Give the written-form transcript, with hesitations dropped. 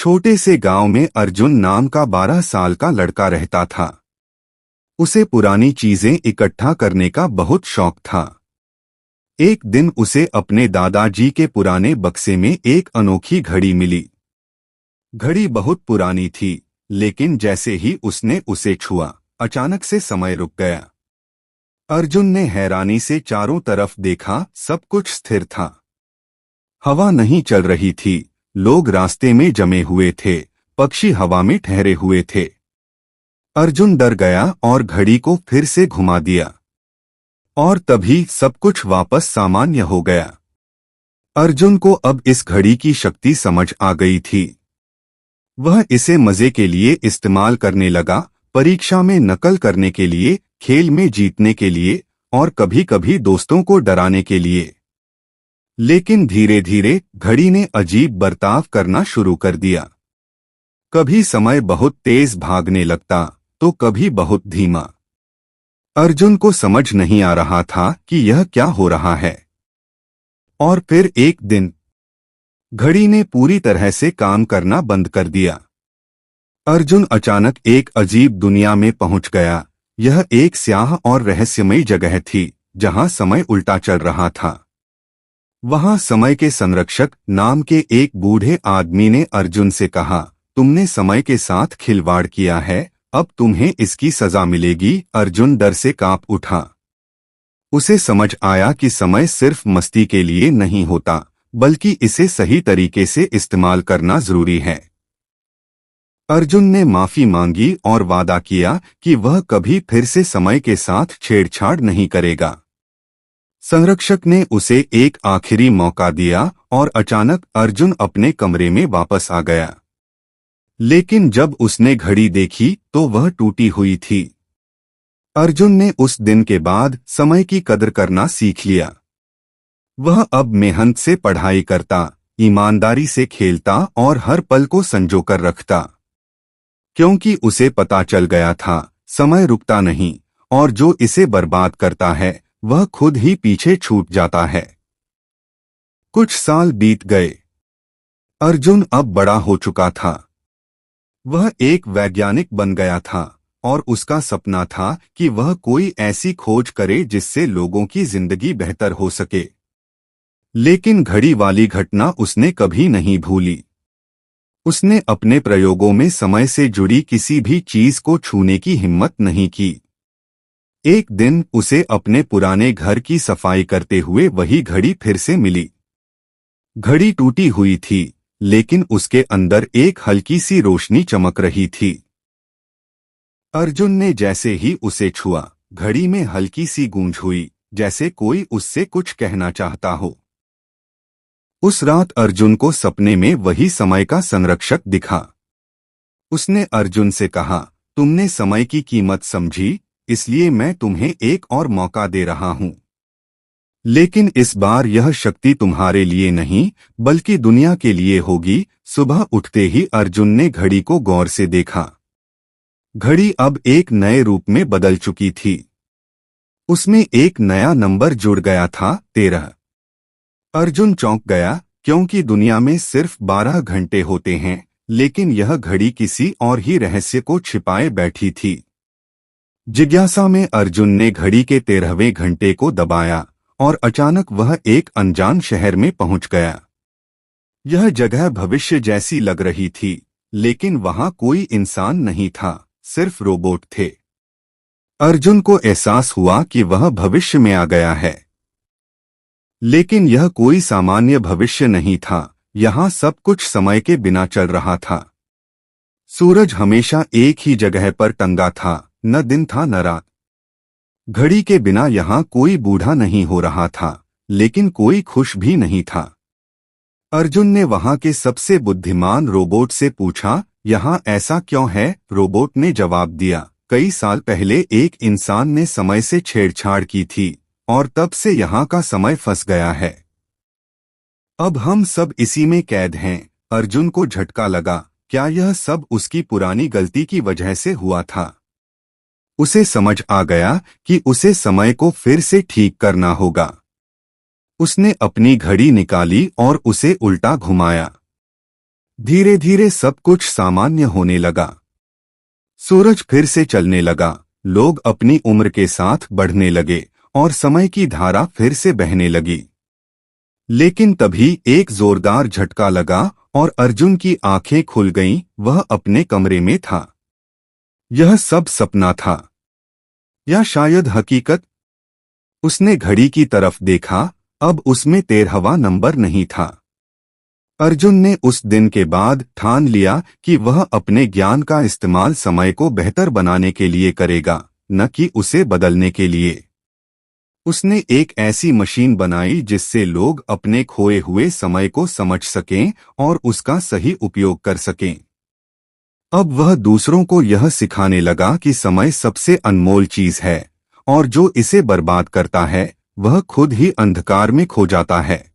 छोटे से गांव में अर्जुन नाम का 12 साल का लड़का रहता था। उसे पुरानी चीजें इकट्ठा करने का बहुत शौक था। एक दिन उसे अपने दादाजी के पुराने बक्से में एक अनोखी घड़ी मिली। घड़ी बहुत पुरानी थी, लेकिन जैसे ही उसने उसे छुआ, अचानक से समय रुक गया। अर्जुन ने हैरानी से चारों तरफ देखा, सब कुछ स्थिर था। हवा नहीं चल रही थी, लोग रास्ते में जमे हुए थे, पक्षी हवा में ठहरे हुए थे। अर्जुन डर गया और घड़ी को फिर से घुमा दिया, और तभी सब कुछ वापस सामान्य हो गया। अर्जुन को अब इस घड़ी की शक्ति समझ आ गई थी। वह इसे मजे के लिए इस्तेमाल करने लगा, परीक्षा में नकल करने के लिए, खेल में जीतने के लिए और कभी-कभी दोस्तों को डराने के लिए। लेकिन धीरे धीरे घड़ी ने अजीब बर्ताव करना शुरू कर दिया। कभी समय बहुत तेज भागने लगता, तो कभी बहुत धीमा। अर्जुन को समझ नहीं आ रहा था कि यह क्या हो रहा है। और फिर एक दिन घड़ी ने पूरी तरह से काम करना बंद कर दिया। अर्जुन अचानक एक अजीब दुनिया में पहुंच गया। यह एक स्याह और रहस्यमयी जगह थी, जहां समय उल्टा चल रहा था। वहां समय के संरक्षक नाम के एक बूढ़े आदमी ने अर्जुन से कहा, तुमने समय के साथ खिलवाड़ किया है, अब तुम्हें इसकी सजा मिलेगी। अर्जुन डर से कांप उठा। उसे समझ आया कि समय सिर्फ मस्ती के लिए नहीं होता, बल्कि इसे सही तरीके से इस्तेमाल करना जरूरी है। अर्जुन ने माफी मांगी और वादा किया कि वह कभी फिर से समय के साथ छेड़छाड़ नहीं करेगा। संरक्षक ने उसे एक आखिरी मौका दिया और अचानक अर्जुन अपने कमरे में वापस आ गया। लेकिन जब उसने घड़ी देखी तो वह टूटी हुई थी। अर्जुन ने उस दिन के बाद समय की कदर करना सीख लिया। वह अब मेहनत से पढ़ाई करता, ईमानदारी से खेलता और हर पल को संजोकर रखता, क्योंकि उसे पता चल गया था समय रुकता नहीं, और जो इसे बर्बाद करता है वह खुद ही पीछे छूट जाता है। कुछ साल बीत गए। अर्जुन अब बड़ा हो चुका था। वह एक वैज्ञानिक बन गया था और उसका सपना था कि वह कोई ऐसी खोज करे जिससे लोगों की जिंदगी बेहतर हो सके। लेकिन घड़ी वाली घटना उसने कभी नहीं भूली। उसने अपने प्रयोगों में समय से जुड़ी किसी भी चीज को छूने की हिम्मत नहीं की। एक दिन उसे अपने पुराने घर की सफाई करते हुए वही घड़ी फिर से मिली। घड़ी टूटी हुई थी, लेकिन उसके अंदर एक हल्की सी रोशनी चमक रही थी। अर्जुन ने जैसे ही उसे छुआ, घड़ी में हल्की सी गूंज हुई, जैसे कोई उससे कुछ कहना चाहता हो। उस रात अर्जुन को सपने में वही समय का संरक्षक दिखा। उसने अर्जुन से कहा, तुमने समय की कीमत समझी, इसलिए मैं तुम्हें एक और मौका दे रहा हूं। लेकिन इस बार यह शक्ति तुम्हारे लिए नहीं, बल्कि दुनिया के लिए होगी। सुबह उठते ही अर्जुन ने घड़ी को गौर से देखा। घड़ी अब एक नए रूप में बदल चुकी थी। उसमें एक नया नंबर जुड़ गया था, 13। अर्जुन चौंक गया, क्योंकि दुनिया में सिर्फ 12 घंटे होते हैं, लेकिन यह घड़ी किसी और ही रहस्य को छिपाए बैठी थी। जिज्ञासा में अर्जुन ने घड़ी के 13वें घंटे को दबाया और अचानक वह एक अनजान शहर में पहुंच गया। यह जगह भविष्य जैसी लग रही थी, लेकिन वहां कोई इंसान नहीं था, सिर्फ रोबोट थे। अर्जुन को एहसास हुआ कि वह भविष्य में आ गया है। लेकिन यह कोई सामान्य भविष्य नहीं था, यहाँ सब कुछ समय के बिना चल रहा था। सूरज हमेशा एक ही जगह पर टंगा था, न दिन था न रात। घड़ी के बिना यहाँ कोई बूढ़ा नहीं हो रहा था, लेकिन कोई खुश भी नहीं था। अर्जुन ने वहां के सबसे बुद्धिमान रोबोट से पूछा, यहाँ ऐसा क्यों है? रोबोट ने जवाब दिया, कई साल पहले एक इंसान ने समय से छेड़छाड़ की थी और तब से यहाँ का समय फंस गया है। अब हम सब इसी में कैद हैं। अर्जुन को झटका लगा, क्या यह सब उसकी पुरानी गलती की वजह से हुआ था? उसे समझ आ गया कि उसे समय को फिर से ठीक करना होगा। उसने अपनी घड़ी निकाली और उसे उल्टा घुमाया। धीरे धीरे सब कुछ सामान्य होने लगा। सूरज फिर से चलने लगा, लोग अपनी उम्र के साथ बढ़ने लगे और समय की धारा फिर से बहने लगी। लेकिन तभी एक जोरदार झटका लगा और अर्जुन की आंखें खुल गईं। वह अपने कमरे में था। यह सब सपना था या शायद हकीकत? उसने घड़ी की तरफ देखा, अब उसमें 13वां नंबर नहीं था। अर्जुन ने उस दिन के बाद ठान लिया कि वह अपने ज्ञान का इस्तेमाल समय को बेहतर बनाने के लिए करेगा, न कि उसे बदलने के लिए। उसने एक ऐसी मशीन बनाई जिससे लोग अपने खोए हुए समय को समझ सकें और उसका सही उपयोग कर सकें। अब वह दूसरों को यह सिखाने लगा कि समय सबसे अनमोल चीज है और जो इसे बर्बाद करता है वह खुद ही अंधकार में खो जाता है।